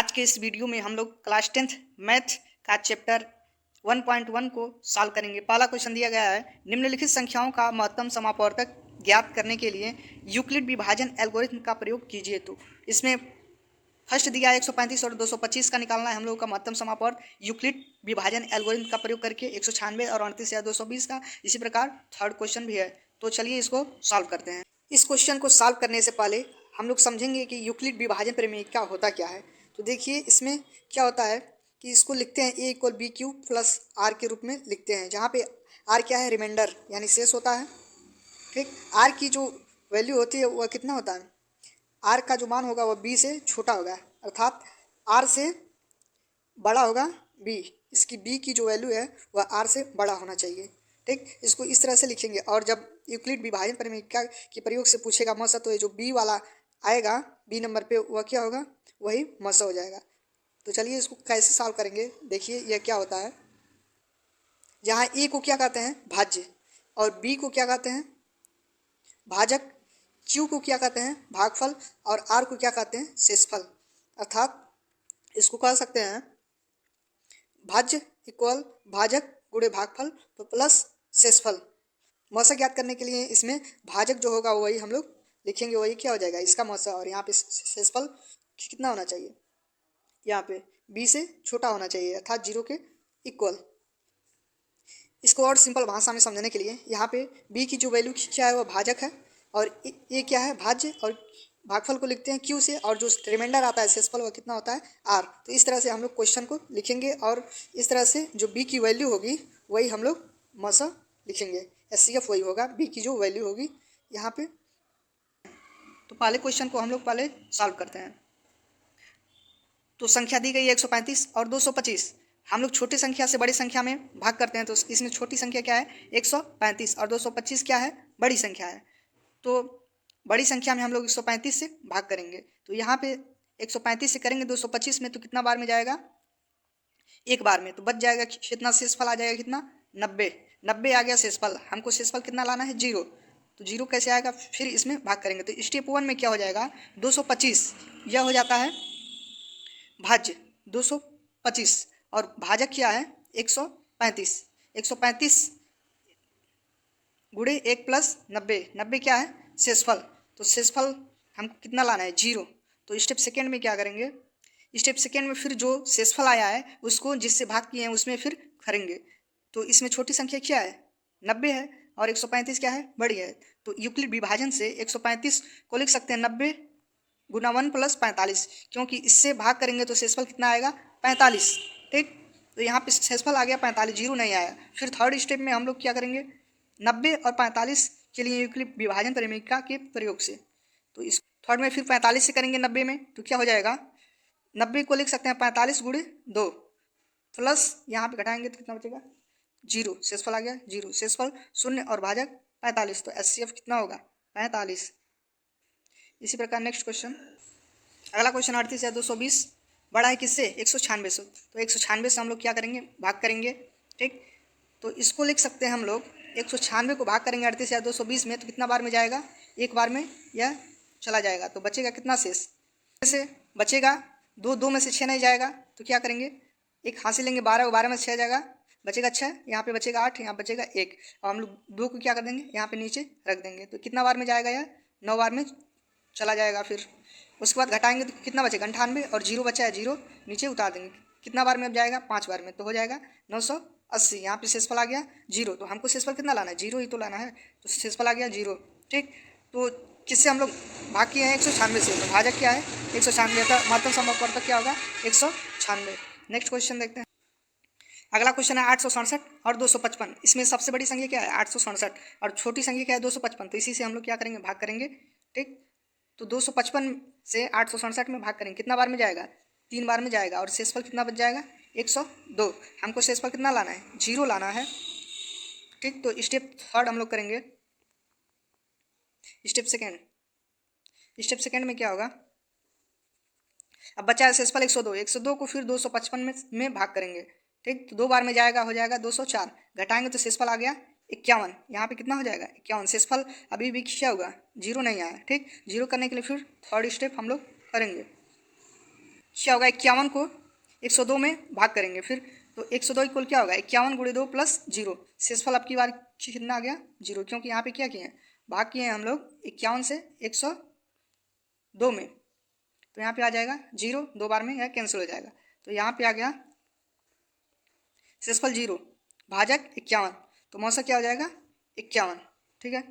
आज के इस वीडियो में हम लोग क्लास 10th मैथ का चैप्टर 1.1 को सॉल्व करेंगे। पहला क्वेश्चन दिया गया है, निम्नलिखित संख्याओं का महत्तम समापवर्तक ज्ञात करने के लिए यूक्लिड विभाजन एल्गोरिथम का प्रयोग कीजिए। तो इसमें फर्स्ट दिया है 135 और 225 का निकालना है हम लोग का महत्तम समापवर्त यूक्लिड विभाजन एल्गोरिथम का प्रयोग करके 196 और 38 या 220 का। इसी प्रकार थर्ड क्वेश्चन भी है। तो चलिए इसको सॉल्व करते हैं। इस क्वेश्चन को सॉल्व करने से पहले हम लोग समझेंगे कि यूक्लिड विभाजन प्रमेय क्या होता क्या है। तो देखिए इसमें क्या होता है कि इसको लिखते हैं a = b³ + r के रूप में लिखते हैं, जहाँ पे r क्या है, रिमाइंडर यानी शेष होता है। ठीक, r की जो वैल्यू होती है वह कितना होता है, r का जो मान होगा वह b से छोटा होगा, अर्थात r से बड़ा होगा b। इसकी b की जो वैल्यू है वह r से बड़ा होना चाहिए। ठीक, इसको इस तरह से लिखेंगे। और जब यूक्लिड विभाजन प्रमेय के प्रयोग से पूछेगा मसा, तो ये जो b वाला आएगा b नंबर पे वह क्या होगा, वही मसा हो जाएगा। तो चलिए इसको कैसे सॉल्व करेंगे। देखिए यह क्या होता है, जहाँ a को क्या कहते हैं, भाज्य, और b को क्या कहते हैं, भाजक, q को क्या कहते हैं, भागफल, और r को क्या कहते हैं, शेषफल। अर्थात इसको कह सकते हैं भाज्य इक्वल भाजक गुणे भागफल प्लस शेषफल। मौसा ज्ञात करने के लिए इसमें भाजक जो होगा वही हम लोग लिखेंगे, वही क्या हो जाएगा, इसका मौसा। और यहाँ पे शेषफल कितना होना चाहिए, यहाँ पे b से छोटा होना चाहिए, अर्थात 0 के इक्वल। इसको और सिंपल भाषा में समझने के लिए यहाँ पे b की जो वैल्यू क्या है वह भाजक है, और ये क्या है, भाज्य, और भागफल को लिखते हैं q से, और जो रिमाइंडर आता है शेषफल वह कितना होता है, r। तो इस तरह से हम लोग क्वेश्चन को लिखेंगे, और इस तरह से जो b की वैल्यू होगी वही हम लोग मसा लिखेंगे, SCF वही होगा, b की जो वैल्यू होगी यहाँ पे। तो पहले क्वेश्चन को हम लोग पहले सॉल्व करते हैं। तो संख्या दी गई है 135 और 225। हम लोग छोटी संख्या से बड़ी संख्या में भाग करते हैं। तो इसमें छोटी संख्या क्या है, 135, और 225 क्या है, बड़ी संख्या है। तो बड़ी संख्या में हम लोग 135 से भाग करेंगे। तो यहाँ पे 135 से करेंगे 225 में, तो कितना बार में जाएगा, एक बार में। तो बच जाएगा कितना, शेषफल आ जाएगा कितना, 90 आ गया शेषफल। हमको शेषफल कितना लाना है, 0। तो 0 कैसे आएगा, फिर इसमें भाग करेंगे। तो स्टेप 1 में क्या हो जाएगा, 225, यह हो जाता है भाज्य 225, और भाजक क्या है 135। 135 गुणे 1 + 90 क्या है, शेषफल। तो शेषफल हमको कितना लाना है, 0। तो स्टेप सेकेंड में क्या करेंगे, स्टेप सेकेंड में फिर जो शेषफल आया है उसको जिससे भाग किए हैं उसमें फिर करेंगे। तो इसमें छोटी संख्या क्या है, 90 है, और 135 क्या है, बड़ी है। तो यूक्लिड विभाजन से 135 को लिख सकते हैं 90 गुना 1 + 45, क्योंकि इससे भाग करेंगे तो शेषफल कितना आएगा, 45। ठीक, तो यहाँ पे शेषफल आ गया 45, 0 नहीं आया। फिर थर्ड स्टेप में हम लोग क्या करेंगे, 90 और 45 के लिए यूक्लिड विभाजन प्रमेय के प्रयोग से। तो इस थर्ड में फिर 45 से करेंगे 90 में, तो क्या हो जाएगा, 90 को लिख सकते हैं 45 गुणे 2 प्लस यहाँ पे घटाएंगे तो कितना बचेगा, 0। शेषफल आ गया 0, शेषफल 0 और भाजक 45। तो SCF कितना होगा, 45। इसी प्रकार नेक्स्ट क्वेश्चन, अगला क्वेश्चन 38 है 220 बड़ा है किससे, 196 से। तो 196 से हम लोग क्या करेंगे, भाग करेंगे। ठीक, तो इसको लिख सकते हैं हम लोग 196 को भाग करेंगे 38 या 220 में, तो कितना बार में जाएगा, एक बार में यह चला जाएगा। तो बचेगा कितना शेष, से बचेगा 2 में से 6 नहीं जाएगा, तो क्या करेंगे, एक हासिल लेंगे, 12 में से 6 जाएगा, बचेगा 6, यहाँ पे बचेगा 8, यहाँ बचेगा 1, और हम लोग 2 को क्या कर देंगे, यहाँ पे नीचे रख देंगे। तो कितना बार में जाएगा, यह 9 बार में चला जाएगा। फिर उसके बाद घटाएंगे तो कितना बचेगा, 98, और 0 बचा है, 0 नीचे उतार देंगे। कितना बार में अब जाएगा, 5 बार में, तो हो जाएगा 980। यहाँ पे शेषफल आ गया 0। तो हमको शेषफल कितना लाना है, 0 ही तो लाना है, तो शेषफल आ गया 0। ठीक, तो किससे हम लोग भाग किए हैं, 196 से। तो भाजक क्या है, 196 था, महत्तम समापवर्तक क्या होगा, 196। नेक्स्ट क्वेश्चन देखते हैं। अगला क्वेश्चन है 867 और 255। इसमें सबसे बड़ी संख्या क्या है, 867, और छोटी संख्या क्या है, 255। तो इसी से हम लोग क्या करेंगे, भाग करेंगे। ठीक, तो 255 से 867 में भाग करेंगे, कितना बार में जाएगा, 3 बार में जाएगा, और शेषफल कितना बच जाएगा, 102। हमको शेषफल कितना लाना है, 0 लाना है। ठीक, तो स्टेप थर्ड हम लोग करेंगे। स्टेप सेकेंड में क्या होगा, अब बचा है शेषफल 102। 102 को फिर 255 में भाग करेंगे। ठीक, तो 2 बार में जाएगा, हो जाएगा 204, घटाएंगे तो शेषफल आ गया 51। यहाँ पे कितना हो जाएगा, 51। शेषफल अभी भी क्या होगा, 0 नहीं आया। ठीक, 0 करने के लिए फिर थर्ड स्टेप हम लोग करेंगे। क्या होगा, 51 को 102 में भाग करेंगे फिर, तो 102 इक्वल क्या होगा, 51 गुणे 2 प्लस 0। शेषफल आपकी बार कितना आ गया, 0, क्योंकि यहाँ पे क्या किए हैं, भाग किए हैं हम लोग 51 से 102 में, तो यहाँ पे आ जाएगा 0, 2 बार में यह कैंसिल हो जाएगा, तो यहाँ पे आ गया शेषफल 0 भाजक 51, तो मौसा क्या हो जाएगा 51, ठीक है।